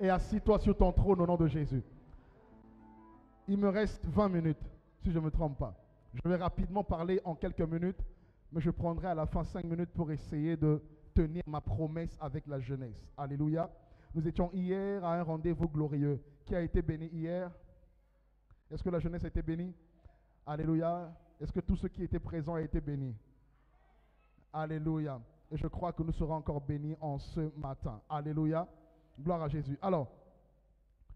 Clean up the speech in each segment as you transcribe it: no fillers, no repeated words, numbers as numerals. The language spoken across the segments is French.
et assis-toi sur ton trône au nom de Jésus. Il me reste 20 minutes, si je ne me trompe pas. Je vais rapidement parler en quelques minutes, mais je prendrai à la fin 5 minutes pour essayer de tenir ma promesse avec la jeunesse. Alléluia. Nous étions hier à un rendez-vous glorieux. Qui a été béni hier? Est-ce que la jeunesse a été bénie? Alléluia. Est-ce que tous ceux qui étaient présents ont été bénis? Alléluia. Et je crois que nous serons encore bénis en ce matin. Alléluia. Gloire à Jésus. Alors,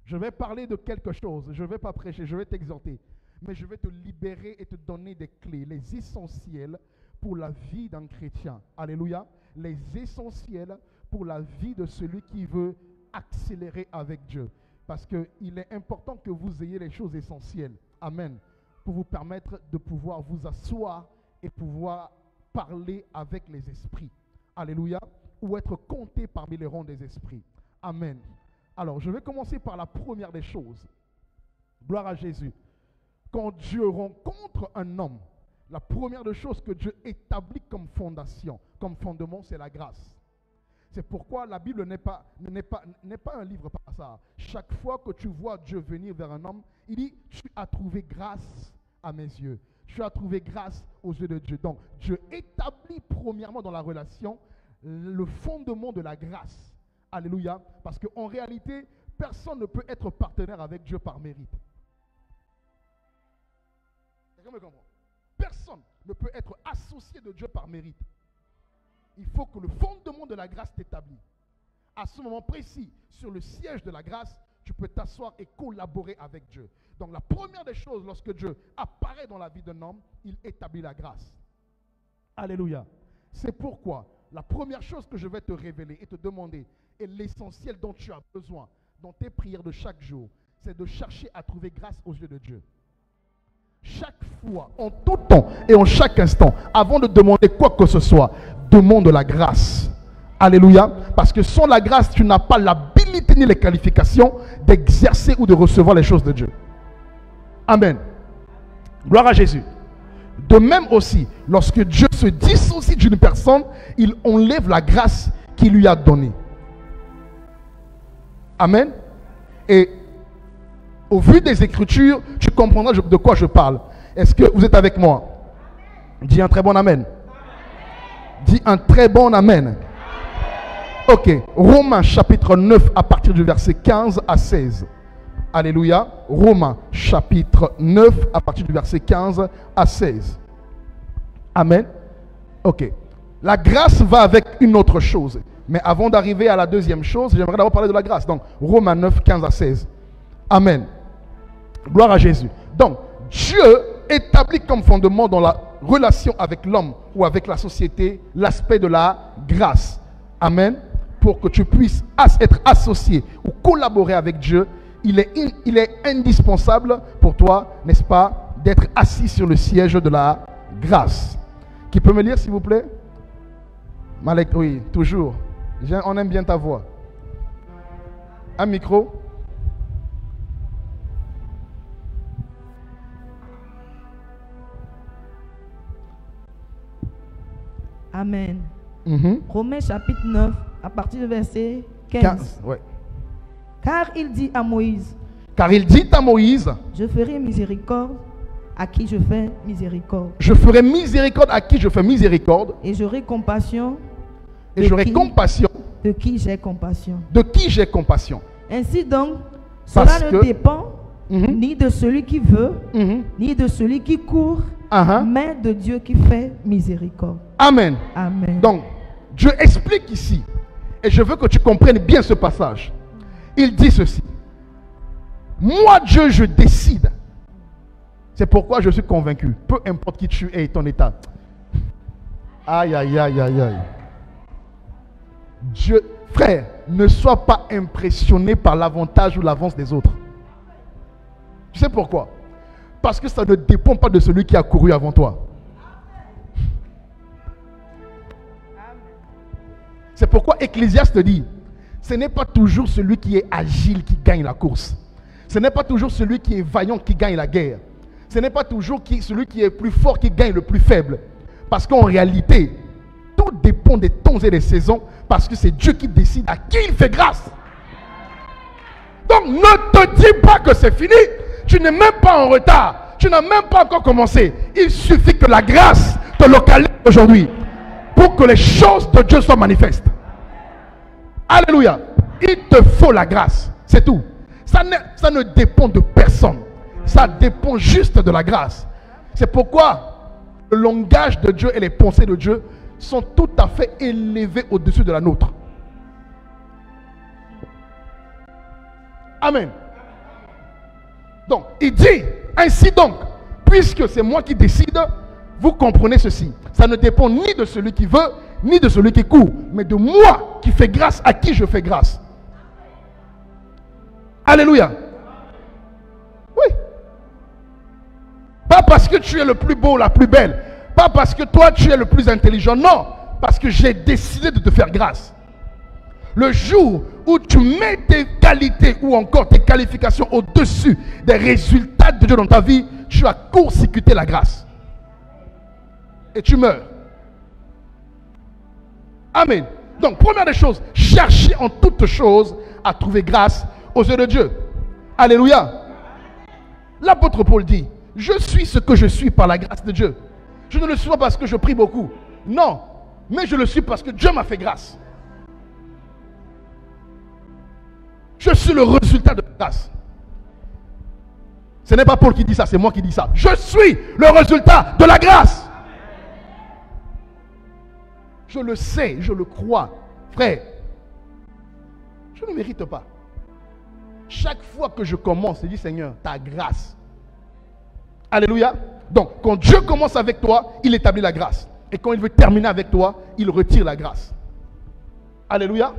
je vais parler de quelque chose. Je ne vais pas prêcher, je vais t'exhorter. Mais je vais te libérer et te donner des clés, les essentiels pour la vie d'un chrétien. Alléluia. Les essentiels pour la vie de celui qui veut accélérer avec Dieu. Parce qu'il est important que vous ayez les choses essentielles. Amen. Pour vous permettre de pouvoir vous asseoir et pouvoir parler avec les esprits. Alléluia. Ou être compté parmi les rangs des esprits. Amen. Alors, je vais commencer par la première des choses. Gloire à Jésus. Quand Dieu rencontre un homme, la première des choses que Dieu établit comme fondation, comme fondement, c'est la grâce. C'est pourquoi la Bible n'est pas un livre par hasard. Chaque fois que tu vois Dieu venir vers un homme, il dit, tu as trouvé grâce à mes yeux. Tu as trouvé grâce aux yeux de Dieu. Donc, Dieu établit premièrement dans la relation le fondement de la grâce. Alléluia. Parce qu'en réalité, personne ne peut être partenaire avec Dieu par mérite. Quelqu'un me comprend? Personne ne peut être associé de Dieu par mérite. Il faut que le fondement de la grâce t'établit. À ce moment précis, sur le siège de la grâce, tu peux t'asseoir et collaborer avec Dieu. Donc la première des choses, lorsque Dieu apparaît dans la vie d'un homme, il établit la grâce. Alléluia. C'est pourquoi la première chose que je vais te révéler et te demander, et l'essentiel dont tu as besoin dans tes prières de chaque jour, c'est de chercher à trouver grâce aux yeux de Dieu. Chaque fois, en tout temps et en chaque instant, avant de demander quoi que ce soit, demande la grâce. Alléluia. Parce que sans la grâce, tu n'as pas l'habilité ni les qualifications d'exercer ou de recevoir les choses de Dieu. Amen. Gloire à Jésus. De même aussi, lorsque Dieu se dissocie d'une personne, il enlève la grâce qu'il lui a donnée. Amen. Et au vu des Écritures, tu comprendras de quoi je parle. Est-ce que vous êtes avec moi? Dis un très bon amen. Dis un très bon amen. Ok. Romains chapitre 9 à partir du verset 15 à 16. Alléluia. Romains chapitre 9 à partir du verset 15 à 16. Amen. Ok. La grâce va avec une autre chose. Mais avant d'arriver à la deuxième chose, j'aimerais d'abord parler de la grâce. Donc, Romains 9, 15 à 16. Amen. Gloire à Jésus. Donc, Dieu établit comme fondement dans la relation avec l'homme ou avec la société l'aspect de la grâce. Amen. Pour que tu puisses être associé ou collaborer avec Dieu, il est indispensable pour toi, n'est-ce pas, d'être assis sur le siège de la grâce. Qui peut me lire, s'il vous plaît? Malek, oui, toujours. On aime bien ta voix. Un micro. Amen. Romains chapitre 9, à partir du verset 15. Ouais. Car il dit à Moïse, je ferai miséricorde à qui je fais miséricorde. Je ferai miséricorde à qui je fais miséricorde. Et j'aurai compassion. Et j'aurai compassion. De qui j'ai compassion. De qui j'ai compassion. Ainsi donc, cela ne dépend ni de celui qui veut, ni de celui qui court, mais de Dieu qui fait miséricorde. Amen. Amen. Donc, Dieu explique ici, et je veux que tu comprennes bien ce passage. Il dit ceci. Moi, Dieu, je décide. C'est pourquoi je suis convaincu, peu importe qui tu es et ton état. Aïe, aïe, aïe, aïe, aïe. Dieu, frère, ne sois pas impressionné par l'avantage ou l'avance des autres. Tu sais pourquoi? Parce que ça ne dépend pas de celui qui a couru avant toi. C'est pourquoi Ecclésiaste dit, ce n'est pas toujours celui qui est agile qui gagne la course. Ce n'est pas toujours celui qui est vaillant qui gagne la guerre. Ce n'est pas toujours celui qui est plus fort qui gagne le plus faible. Parce qu'en réalité, tout dépend des temps et des saisons, parce que c'est Dieu qui décide à qui il fait grâce. Donc ne te dis pas que c'est fini. Tu n'es même pas en retard. Tu n'as même pas encore commencé. Il suffit que la grâce te localise aujourd'hui pour que les choses de Dieu soient manifestes. Alléluia. Il te faut la grâce. C'est tout. Ça ne dépend de personne. Ça dépend juste de la grâce. C'est pourquoi le langage de Dieu et les pensées de Dieu sont tout à fait élevés au-dessus de la nôtre. Amen. Donc, il dit, ainsi donc, puisque c'est moi qui décide, vous comprenez ceci. Ça ne dépend ni de celui qui veut, ni de celui qui court, mais de moi qui fais grâce, à qui je fais grâce. Alléluia. Oui. Pas parce que tu es le plus beau, la plus belle. Pas parce que toi tu es le plus intelligent. Non. Parce que j'ai décidé de te faire grâce. Le jour où tu mets tes qualités ou encore tes qualifications au-dessus des résultats de Dieu dans ta vie, tu as court-circuité la grâce. Et tu meurs. Amen. Donc, première des choses, cherchez en toutes choses à trouver grâce aux yeux de Dieu. Alléluia. L'apôtre Paul dit, je suis ce que je suis par la grâce de Dieu. Je ne le suis pas parce que je prie beaucoup. Non. Mais je le suis parce que Dieu m'a fait grâce. Je suis le résultat de la grâce. Ce n'est pas Paul qui dit ça, c'est moi qui dis ça. Je suis le résultat de la grâce. Je le sais, je le crois. Frère, je ne mérite pas. Chaque fois que je commence, je dis Seigneur, ta grâce. Alléluia. Donc, quand Dieu commence avec toi, il établit la grâce. Et quand il veut terminer avec toi, il retire la grâce. Alléluia.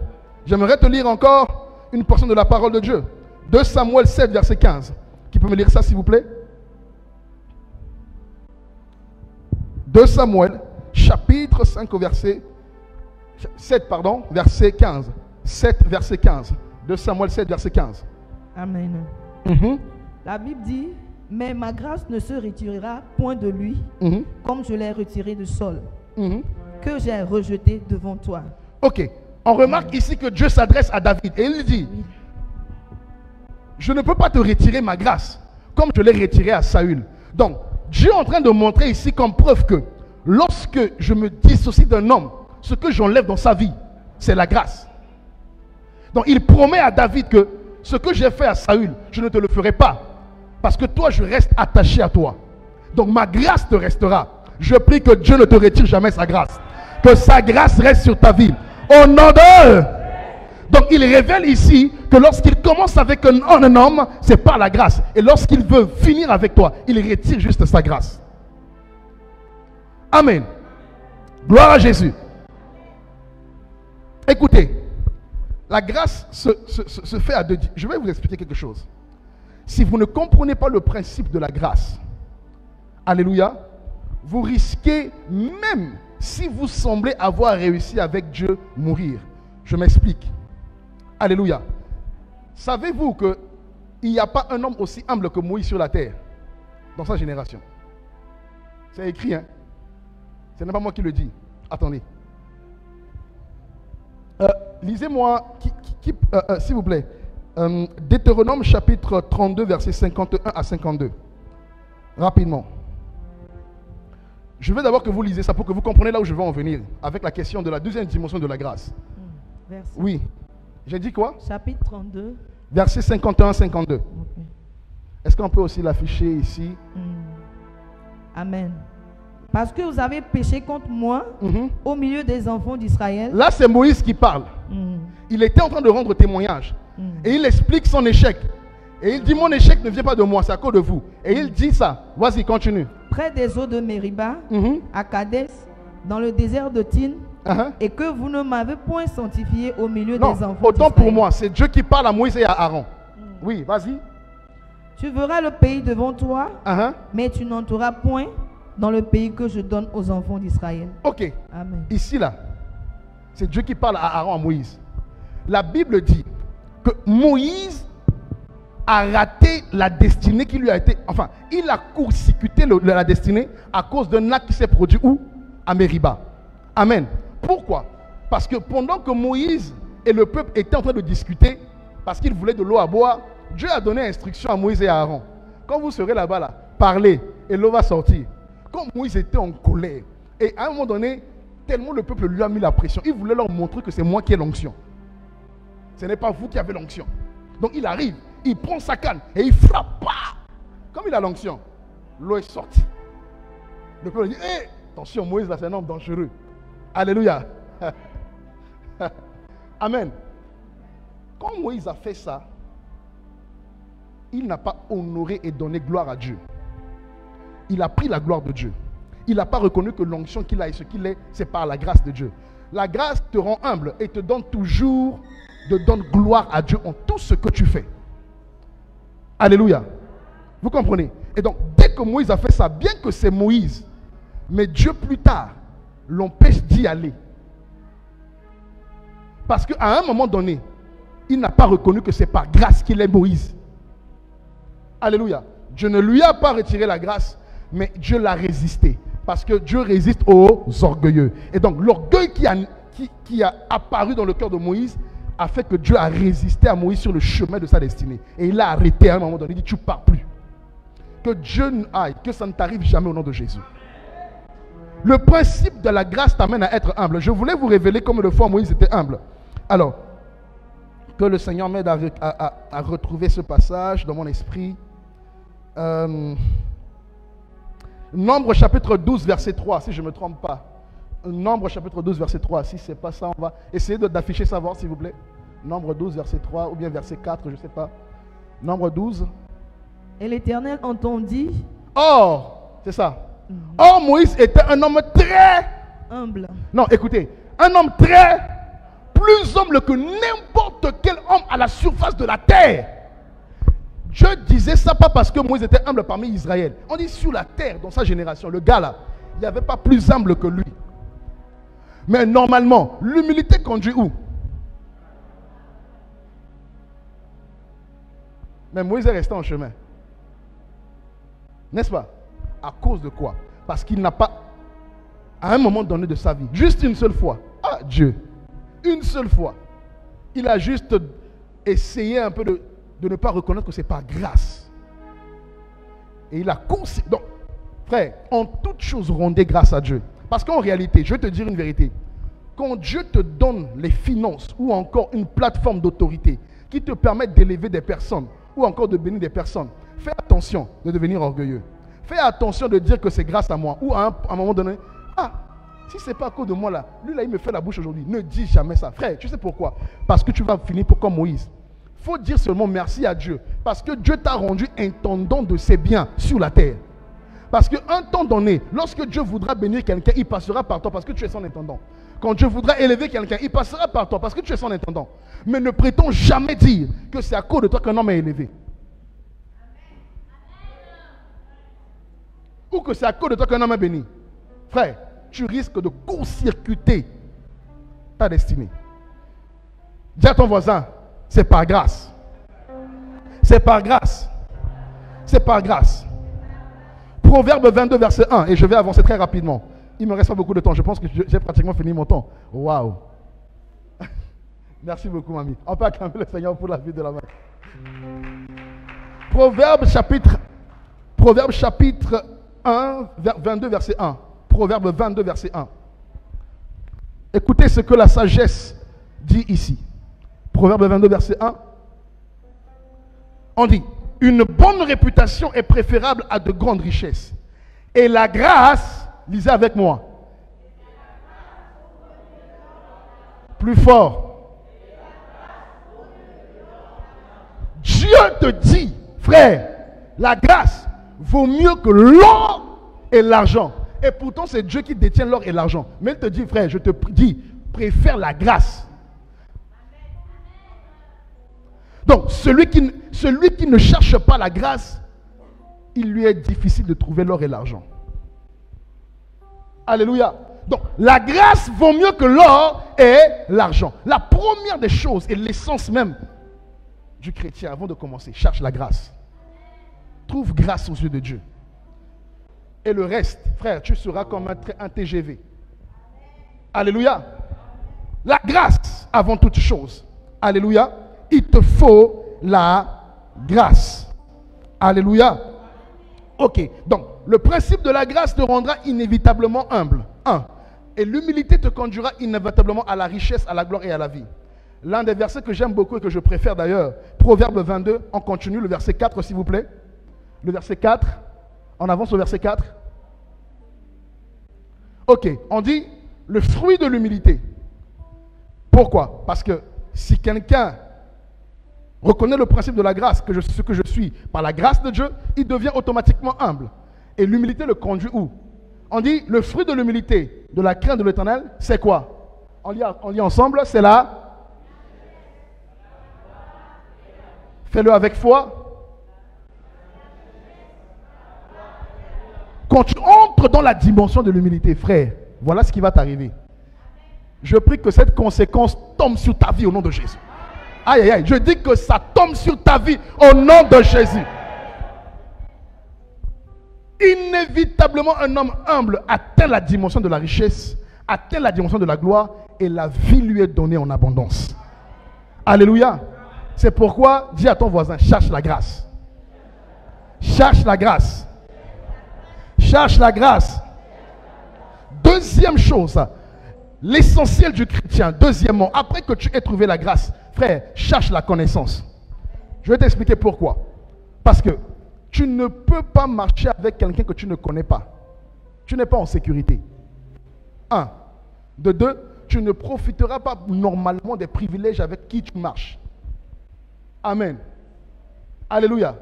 J'aimerais te lire encore une portion de la parole de Dieu. 2 Samuel 7, verset 15. Qui peut me lire ça, s'il vous plaît? 2 Samuel, chapitre 5, verset 7, pardon, verset 15. 7, verset 15. 2 Samuel 7, verset 15. Amen. La Bible dit, mais ma grâce ne se retirera point de lui, comme je l'ai retiré de Saul, que j'ai rejeté devant toi. Ok. On remarque ici que Dieu s'adresse à David et il dit, je ne peux pas te retirer ma grâce comme je l'ai retiré à Saül. Donc, Dieu est en train de montrer ici comme preuve que lorsque je me dissocie d'un homme, ce que j'enlève dans sa vie, c'est la grâce. Donc, il promet à David que ce que j'ai fait à Saül, je ne te le ferai pas. Parce que toi, je reste attaché à toi. Donc, ma grâce te restera. Je prie que Dieu ne te retire jamais sa grâce. Que sa grâce reste sur ta vie. Au nom de... Donc il révèle ici que lorsqu'il commence avec un homme, c'est par la grâce. Et lorsqu'il veut finir avec toi, il retire juste sa grâce. Amen. Gloire à Jésus. Écoutez, la grâce se fait à deux. Je vais vous expliquer quelque chose. Si vous ne comprenez pas le principe de la grâce, alléluia, vous risquez même... Si vous semblez avoir réussi avec Dieu, mourir. Je m'explique. Alléluia. Savez-vous qu'il n'y a pas un homme aussi humble que Moïse sur la terre dans sa génération? C'est écrit, hein? Ce n'est pas moi qui le dis. Attendez. Lisez-moi, s'il vous plaît, Deutéronome chapitre 32, versets 51 à 52. Rapidement. Je veux d'abord que vous lisez ça pour que vous compreniez là où je veux en venir avec la question de la deuxième dimension de la grâce. Oui. J'ai dit quoi? Chapitre 32. Verset 51-52. Okay. Est-ce qu'on peut aussi l'afficher ici? Amen. Parce que vous avez péché contre moi au milieu des enfants d'Israël. Là, c'est Moïse qui parle. Il était en train de rendre témoignage. Et il explique son échec. Et il dit, mon échec ne vient pas de moi, c'est à cause de vous. Et il dit ça. Vas-y, continue. Près des eaux de Mériba, à Kadès, dans le désert de Tin, et que vous ne m'avez point sanctifié au milieu des enfants d'Israël. Autant pour moi, c'est Dieu qui parle à Moïse et à Aaron. Oui, vas-y. Tu verras le pays devant toi, mais tu n'entreras point dans le pays que je donne aux enfants d'Israël. Ok. Amen. Ici, là, c'est Dieu qui parle à Aaron, à Moïse. La Bible dit que Moïse a raté la destinée qui lui a été... Enfin, il a court-circuité la destinée à cause d'un acte qui s'est produit où? À Mériba. Amen. Pourquoi? Parce que pendant que Moïse et le peuple étaient en train de discuter, parce qu'il voulait de l'eau à boire, Dieu a donné instruction à Moïse et à Aaron. Quand vous serez là-bas, là, parlez et l'eau va sortir. Quand Moïse était en colère, et à un moment donné, tellement le peuple lui a mis la pression, il voulait leur montrer que c'est moi qui ai l'onction. Ce n'est pas vous qui avez l'onction. Donc il arrive, il prend sa canne et il frappe. Comme il a l'onction, l'eau est sortie. Le peuple dit, hé, attention, Moïse là c'est un homme dangereux. Alléluia. Amen. Quand Moïse a fait ça, il n'a pas honoré et donné gloire à Dieu. Il a pris la gloire de Dieu. Il n'a pas reconnu que l'onction qu'il a et ce qu'il est, c'est par la grâce de Dieu. La grâce te rend humble et te donne toujours de donner gloire à Dieu en tout ce que tu fais. Alléluia. Vous comprenez? Et donc, dès que Moïse a fait ça, bien que c'est Moïse, mais Dieu plus tard l'empêche d'y aller. Parce qu'à un moment donné, il n'a pas reconnu que c'est par grâce qu'il est Moïse. Alléluia. Dieu ne lui a pas retiré la grâce, mais Dieu l'a résisté. Parce que Dieu résiste aux orgueilleux. Et donc l'orgueil qui a apparu dans le cœur de Moïse a fait que Dieu a résisté à Moïse sur le chemin de sa destinée. Et il l'a arrêté à un moment donné. Il dit, tu ne pars plus. Que Dieu aille, que ça ne t'arrive jamais au nom de Jésus. Le principe de la grâce t'amène à être humble. Je voulais vous révéler combien de fois Moïse était humble. Alors, que le Seigneur m'aide à retrouver ce passage dans mon esprit. Nombre chapitre 12 verset 3, si je ne me trompe pas. Nombre chapitre 12 verset 3, si ce n'est pas ça, on va essayer d'afficher ça, voir s'il vous plaît. Nombre 12 verset 3 ou bien verset 4, je ne sais pas. Nombre 12. Et l'Éternel entendit. Or, c'est ça. Or, Moïse était un homme très humble. Non, écoutez, un homme très plus humble que n'importe quel homme à la surface de la terre. Je disais ça pas parce que Moïse était humble parmi Israël. On dit sur la terre, dans sa génération, le gars là, il n'y avait pas plus humble que lui. Mais normalement, l'humilité conduit où? Mais Moïse est resté en chemin. N'est-ce pas? À cause de quoi? Parce qu'il n'a pas, à un moment donné de sa vie, juste une seule fois, Dieu, une seule fois, il a juste essayé un peu de ne pas reconnaître que c'est par grâce. Et il a considéré. Donc, frère, en toute chose, rendez grâce à Dieu. Parce qu'en réalité, je vais te dire une vérité. Quand Dieu te donne les finances ou encore une plateforme d'autorité qui te permet d'élever des personnes ou encore de bénir des personnes, fais attention de devenir orgueilleux. Fais attention de dire que c'est grâce à moi. Ou à un moment donné, si ce n'est pas à cause de moi là, lui là il me fait la bouche aujourd'hui. Ne dis jamais ça. Frère, tu sais pourquoi? Parce que tu vas finir comme Moïse. Il faut dire seulement merci à Dieu. Parce que Dieu t'a rendu intendant de ses biens sur la terre. Parce qu'un temps donné, lorsque Dieu voudra bénir quelqu'un, il passera par toi parce que tu es son intendant. Quand Dieu voudra élever quelqu'un, il passera par toi parce que tu es son intendant. Mais ne prétends jamais dire que c'est à cause de toi qu'un homme est élevé. Ou que c'est à cause de toi qu'un homme est béni. Frère, tu risques de court-circuiter ta destinée. Dis à ton voisin, c'est par grâce. C'est par grâce. C'est par grâce. Proverbe 22, verset 1. Et je vais avancer très rapidement. Il ne me reste pas beaucoup de temps. Je pense que j'ai pratiquement fini mon temps. Waouh. Merci beaucoup, mamie. On peut acclamer le Seigneur pour la vie de la main. Proverbe chapitre 1, 22, verset 1. Proverbe 22, verset 1. Écoutez ce que la sagesse dit ici. Proverbe 22, verset 1. On dit, une bonne réputation est préférable à de grandes richesses. Et la grâce, lisez avec moi. Plus fort. Dieu te dit, frère, la grâce vaut mieux que l'or et l'argent. Et pourtant, c'est Dieu qui détient l'or et l'argent. Mais il te dit, frère, je te dis, préfère la grâce. Donc, celui qui ne cherche pas la grâce, il lui est difficile de trouver l'or et l'argent. Alléluia. Donc, la grâce vaut mieux que l'or et l'argent. La première des choses et l'essence même du chrétien, avant de commencer, cherche la grâce. Trouve grâce aux yeux de Dieu. Et le reste, frère, tu seras comme un TGV. Alléluia. La grâce avant toute chose. Alléluia. Il te faut la grâce. Alléluia. Ok, donc le principe de la grâce te rendra inévitablement humble. 1. Et l'humilité te conduira inévitablement à la richesse, à la gloire et à la vie. L'un des versets que j'aime beaucoup et que je préfère d'ailleurs, Proverbe 22, on continue, le verset 4 s'il vous plaît. Le verset 4, on avance au verset 4. Ok, on dit le fruit de l'humilité. Pourquoi? Parce que si quelqu'un reconnaît le principe de la grâce, que je suis ce que je suis, par la grâce de Dieu, il devient automatiquement humble. Et l'humilité le conduit où? On dit le fruit de l'humilité, de la crainte de l'Éternel, c'est quoi? On lit ensemble, c'est là. Fais-le avec foi. Quand tu entres dans la dimension de l'humilité, frère, voilà ce qui va t'arriver. Je prie que cette conséquence tombe sur ta vie au nom de Jésus. Aïe, aïe, aïe. Je dis que ça tombe sur ta vie au nom de Jésus. Inévitablement, un homme humble atteint la dimension de la richesse, atteint la dimension de la gloire et la vie lui est donnée en abondance. Alléluia. C'est pourquoi, dis à ton voisin, cherche la grâce. Cherche la grâce. Cherche la grâce. Deuxième chose, l'essentiel du chrétien, deuxièmement, après que tu aies trouvé la grâce, frère, cherche la connaissance. Je vais t'expliquer pourquoi. Parce que tu ne peux pas marcher avec quelqu'un que tu ne connais pas. Tu n'es pas en sécurité. 1. De 2, tu ne profiteras pas normalement des privilèges avec qui tu marches. Amen. Alléluia.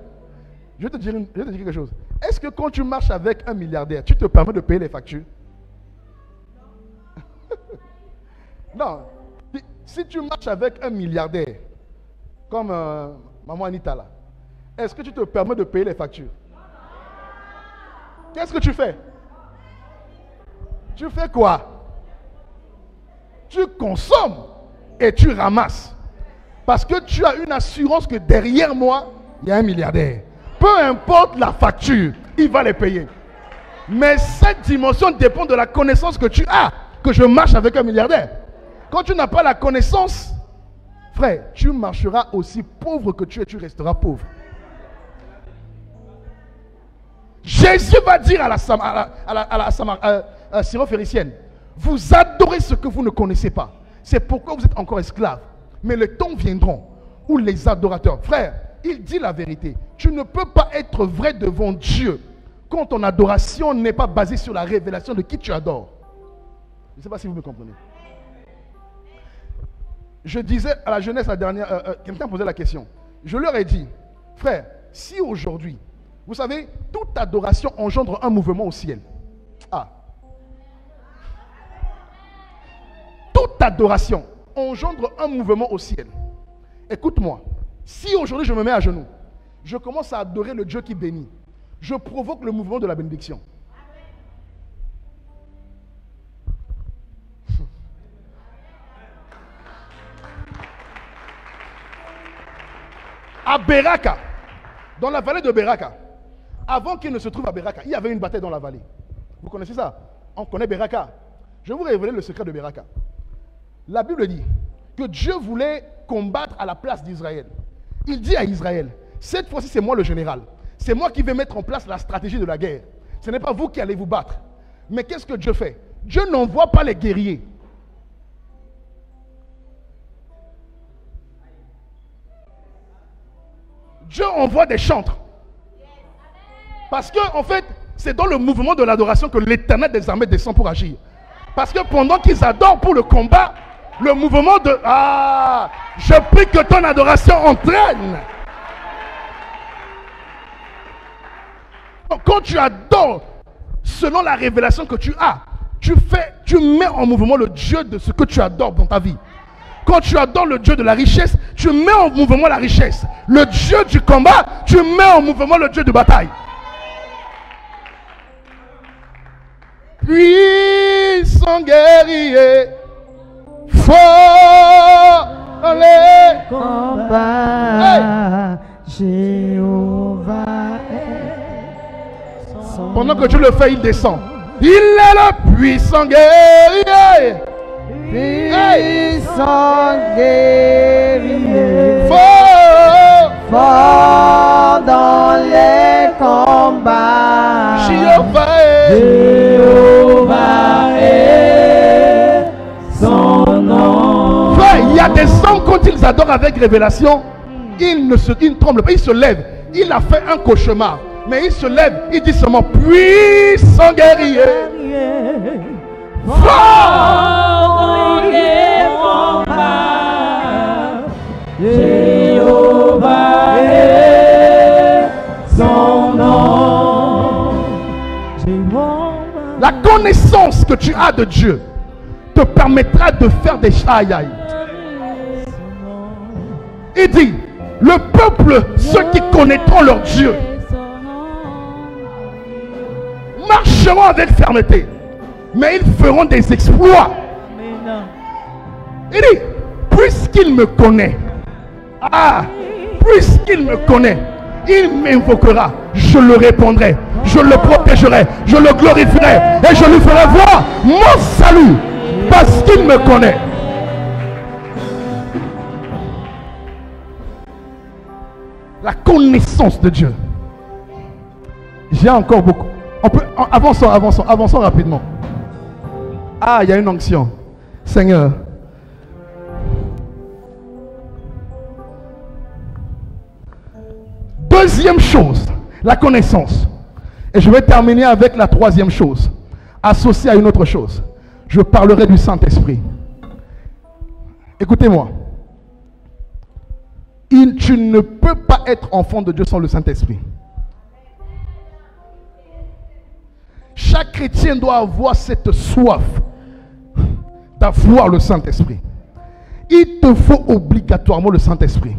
Je vais te dire quelque chose. Est-ce que quand tu marches avec un milliardaire, tu te permets de payer les factures? Non. Si tu marches avec un milliardaire, comme maman Anita là, est-ce que tu te permets de payer les factures? Qu'est-ce que tu fais? Tu fais quoi? Tu consommes et tu ramasses. Parce que tu as une assurance que derrière moi, il y a un milliardaire. Peu importe la facture, il va les payer. Mais cette dimension dépend de la connaissance que tu as, que je marche avec un milliardaire. Quand tu n'as pas la connaissance, frère, tu marcheras aussi pauvre que tu es, tu resteras pauvre. Jésus va dire à la syrophénicienne, vous adorez ce que vous ne connaissez pas. C'est pourquoi vous êtes encore esclaves. Mais les temps viendront où les adorateurs, frère, il dit la vérité. Tu ne peux pas être vrai devant Dieu quand ton adoration n'est pas basée sur la révélation de qui tu adores. Je ne sais pas si vous me comprenez. Je disais à la jeunesse la dernière, quelqu'un posait la question. Je leur ai dit, frère, si aujourd'hui, vous savez, toute adoration engendre un mouvement au ciel. Ah. Toute adoration engendre un mouvement au ciel. Écoute-moi, si aujourd'hui je me mets à genoux, je commence à adorer le Dieu qui bénit, je provoque le mouvement de la bénédiction. À Beraka, dans la vallée de Beraka, avant qu'il ne se trouve à Beraka, il y avait une bataille dans la vallée. Vous connaissez ça? On connaît Beraka. Je vais vous révéler le secret de Beraka. La Bible dit que Dieu voulait combattre à la place d'Israël. Il dit à Israël, cette fois-ci c'est moi le général. C'est moi qui vais mettre en place la stratégie de la guerre. Ce n'est pas vous qui allez vous battre. Mais qu'est-ce que Dieu fait? Dieu n'envoie pas les guerriers. Dieu envoie des chantres. Parce que, en fait, c'est dans le mouvement de l'adoration que l'Éternel des armées descend pour agir. Parce que pendant qu'ils adorent pour le combat, le mouvement de... Ah, je prie que ton adoration entraîne. Quand tu adores selon la révélation que tu as, tu mets en mouvement le Dieu de ce que tu adores dans ta vie. Quand tu adores le Dieu de la richesse, tu mets en mouvement la richesse. Le Dieu du combat, tu mets en mouvement le Dieu de bataille. Puissant guerrier, fort dans les combats, Jéhovah est son... Pendant que tu le fais, il descend. Il est le puissant guerrier. Puissant guerrier, Fort, fort dans les combats. Jéhovah est son nom. Frère, il y a des hommes quand ils adorent avec révélation, ils ne tremblent pas, ils se lèvent. Il a fait un cauchemar, mais il se lève, il dit seulement puissant guerrier. Fort dans les combats. Jéhovah est son nom. La connaissance que tu as de Dieu te permettra de faire des aïe. Il dit, le peuple, ceux qui connaîtront leur Dieu, marcheront avec fermeté, mais ils feront des exploits. Il dit, puisqu'il me connaît, puisqu'il me connaît, il m'invoquera, je le répondrai, je le protégerai, je le glorifierai et je lui ferai voir mon salut, parce qu'il me connaît. La connaissance de Dieu. J'ai encore beaucoup. Avançons rapidement. Il y a une onction. Seigneur. Deuxième chose, la connaissance. Et je vais terminer avec la troisième chose, associée à une autre chose. Je parlerai du Saint-Esprit. Écoutez-moi. Tu ne peux pas être enfant de Dieu sans le Saint-Esprit. Chaque chrétien doit avoir cette soif d'avoir le Saint-Esprit. Il te faut obligatoirement le Saint-Esprit.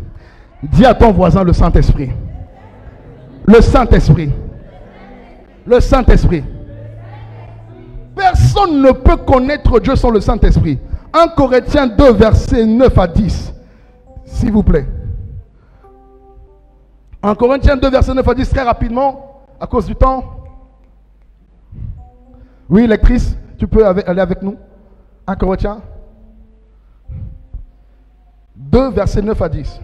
Dis à ton voisin le Saint-Esprit. Le Saint-Esprit. Le Saint-Esprit. Personne ne peut connaître Dieu sans le Saint-Esprit. 1 Corinthiens 2, versets 9 à 10. S'il vous plaît. 1 Corinthiens 2, verset 9 à 10, très rapidement, à cause du temps. Oui, lectrice, tu peux aller avec nous. 1 Corinthiens 2, verset 9 à 10.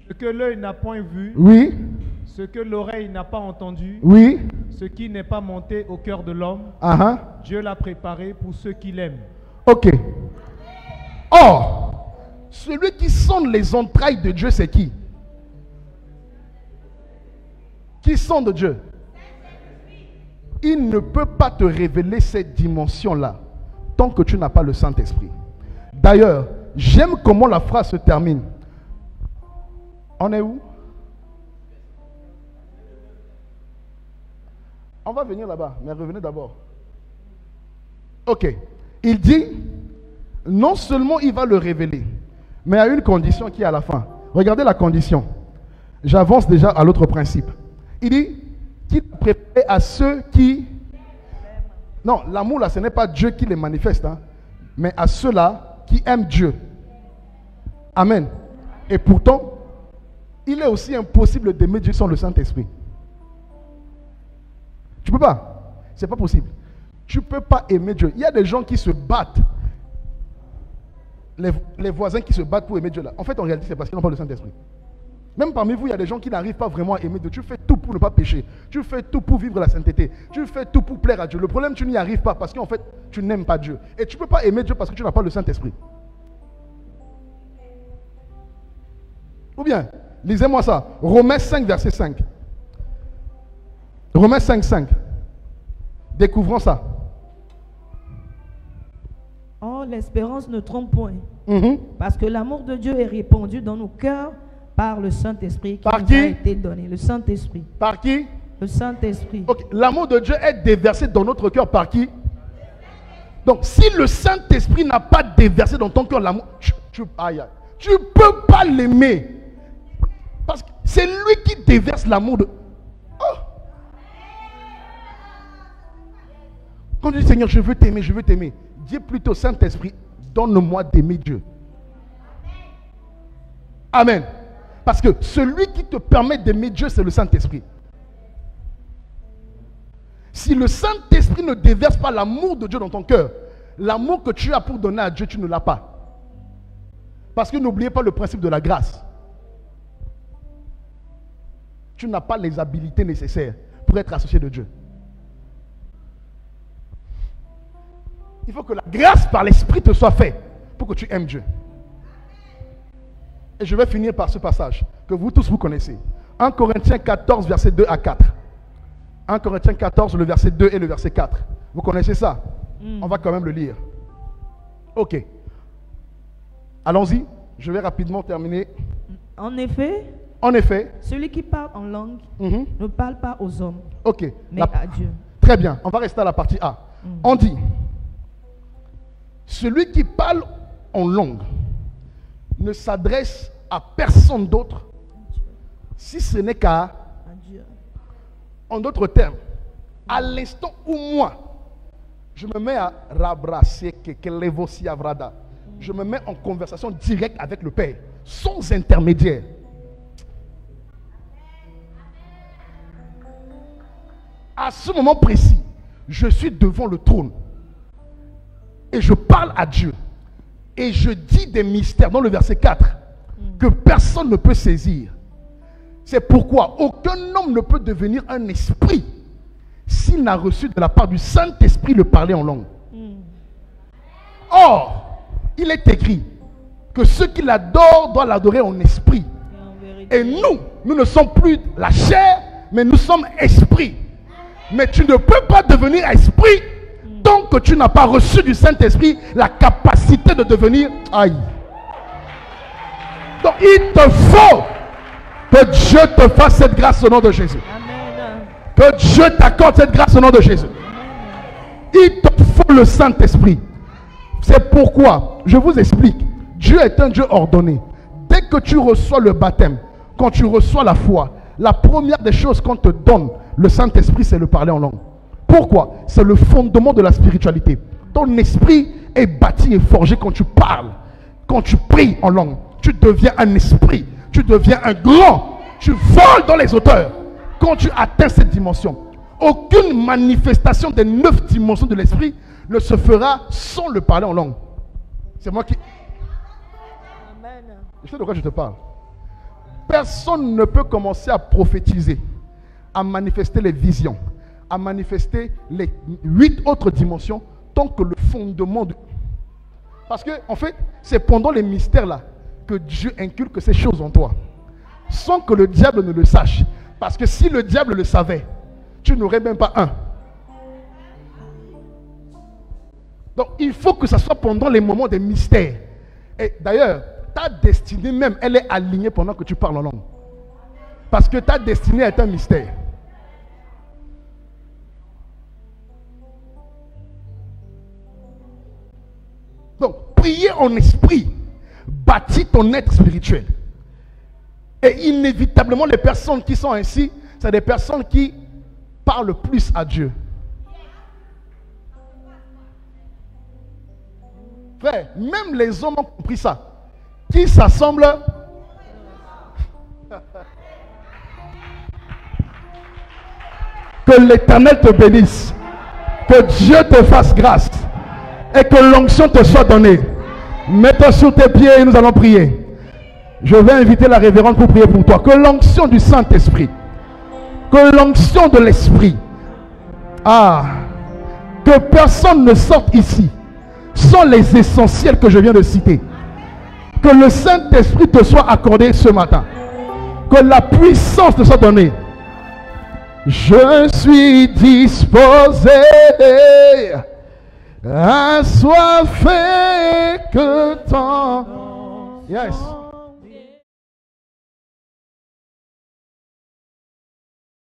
Ce que l'œil n'a point vu. Oui. Ce que l'oreille n'a pas entendu. Oui. Ce qui n'est pas monté au cœur de l'homme. Dieu l'a préparé pour ceux qui l'aiment. Ok. Or, celui qui sonde les entrailles de Dieu, c'est qui? Qui sonde Dieu? Il ne peut pas te révéler cette dimension-là tant que tu n'as pas le Saint-Esprit. D'ailleurs, j'aime comment la phrase se termine. On est où? On va venir là-bas, mais revenez d'abord. Ok. Il dit, non seulement il va le révéler, mais à une condition qui est à la fin. Regardez la condition. J'avance déjà à l'autre principe. Il dit, qu'il prépare à ceux qui... Non, l'amour là, ce n'est pas Dieu qui les manifeste, mais à ceux-là qui aiment Dieu. Amen. Et pourtant, il est aussi impossible d'aimer Dieu sans le Saint-Esprit. Tu peux pas. C'est pas possible. Tu peux pas aimer Dieu. Il y a des gens qui se battent. Les voisins qui se battent pour aimer Dieu là. En fait, en réalité, c'est parce qu'ils n'ont pas le Saint-Esprit. Même parmi vous, il y a des gens qui n'arrivent pas vraiment à aimer Dieu. Tu fais tout pour ne pas pécher. Tu fais tout pour vivre la sainteté. Tu fais tout pour plaire à Dieu. Le problème, tu n'y arrives pas parce qu'en fait, tu n'aimes pas Dieu. Et tu ne peux pas aimer Dieu parce que tu n'as pas le Saint-Esprit. Ou bien, lisez-moi ça. Romains 5, verset 5. Romains 5, 5. Découvrons ça. Oh, l'espérance ne trompe point. Parce que l'amour de Dieu est répandu dans nos cœurs par le Saint-Esprit qui nous a été donné. Le Saint-Esprit. Par qui? Le Saint-Esprit. Okay. L'amour de Dieu est déversé dans notre cœur par qui? Donc, si le Saint-Esprit n'a pas déversé dans ton cœur l'amour, tu ne peux pas l'aimer. Parce que c'est lui qui déverse l'amour de... Oh. Quand tu dis Seigneur, je veux t'aimer, je veux t'aimer, dis plutôt Saint-Esprit, donne-moi d'aimer Dieu. Amen. Parce que celui qui te permet d'aimer Dieu, c'est le Saint-Esprit. Si le Saint-Esprit ne déverse pas l'amour de Dieu dans ton cœur, l'amour que tu as pour donner à Dieu, tu ne l'as pas. Parce que n'oubliez pas le principe de la grâce. Tu n'as pas les habilités nécessaires pour être associé de Dieu. Il faut que la grâce par l'Esprit te soit faite pour que tu aimes Dieu. Et je vais finir par ce passage que vous tous vous connaissez. 1 Corinthiens 14, verset 2 à 4. 1 Corinthiens 14, le verset 2 et le verset 4. Vous connaissez ça? On va quand même le lire. Ok. Allons-y. Je vais rapidement terminer. En effet, celui qui parle en langue ne parle pas aux hommes, mais à Dieu. Très bien. On va rester à la partie A. On dit, celui qui parle en langue ne s'adresse à personne d'autre si ce n'est qu'à Dieu. En d'autres termes, à l'instant où moi, je me mets à rabrasser, je me mets en conversation directe avec le Père, sans intermédiaire. À ce moment précis, je suis devant le trône et je parle à Dieu et je dis des mystères dans le verset 4 que personne ne peut saisir. C'est pourquoi aucun homme ne peut devenir un esprit s'il n'a reçu de la part du Saint-Esprit le parler en langue. Or, il est écrit que ceux qui l'adorent doivent l'adorer en esprit. Et nous ne sommes plus la chair, mais nous sommes esprit. Mais tu ne peux pas devenir esprit tant que tu n'as pas reçu du Saint-Esprit la capacité de devenir aïe. Donc il te faut que Dieu te fasse cette grâce au nom de Jésus. Amen. Que Dieu t'accorde cette grâce au nom de Jésus. Il te faut le Saint-Esprit. C'est pourquoi, je vous explique, Dieu est un Dieu ordonné. Dès que tu reçois le baptême, quand tu reçois la foi, la première des choses qu'on te donne, le Saint-Esprit, c'est le parler en langue. Pourquoi? C'est le fondement de la spiritualité. Ton esprit est bâti et forgé quand tu parles. Quand tu pries en langue, tu deviens un esprit. Tu deviens un grand. Tu voles dans les hauteurs. Quand tu atteins cette dimension, aucune manifestation des 9 dimensions de l'esprit ne se fera sans le parler en langue. C'est moi qui... Amen. Je sais de quoi je te parle. Personne ne peut commencer à prophétiser, à manifester les visions, à manifester les 8 autres dimensions tant que le fondement de... Parce que, en fait, c'est pendant les mystères là que Dieu inculque ces choses en toi, sans que le diable ne le sache. Parce que si le diable le savait, tu n'aurais même pas un. Donc, il faut que ça soit pendant les moments des mystères. Et d'ailleurs, ta destinée même, elle est alignée pendant que tu parles en langue. Parce que ta destinée est un mystère. Donc, prier en esprit bâtit ton être spirituel. Et inévitablement, les personnes qui sont ainsi, c'est des personnes qui parlent plus à Dieu. Frère, même les hommes ont compris ça. Qui s'assemblent. Que l'Éternel te bénisse. Que Dieu te fasse grâce. Et que l'onction te soit donnée. Mets-toi sur tes pieds et nous allons prier. Je vais inviter la révérende pour prier pour toi. Que l'onction du Saint-Esprit, que l'onction de l'Esprit, que personne ne sorte ici sans les essentiels que je viens de citer. Que le Saint-Esprit te soit accordé ce matin. Que la puissance te soit donnée. Je suis disposé à soif que tant. Yes.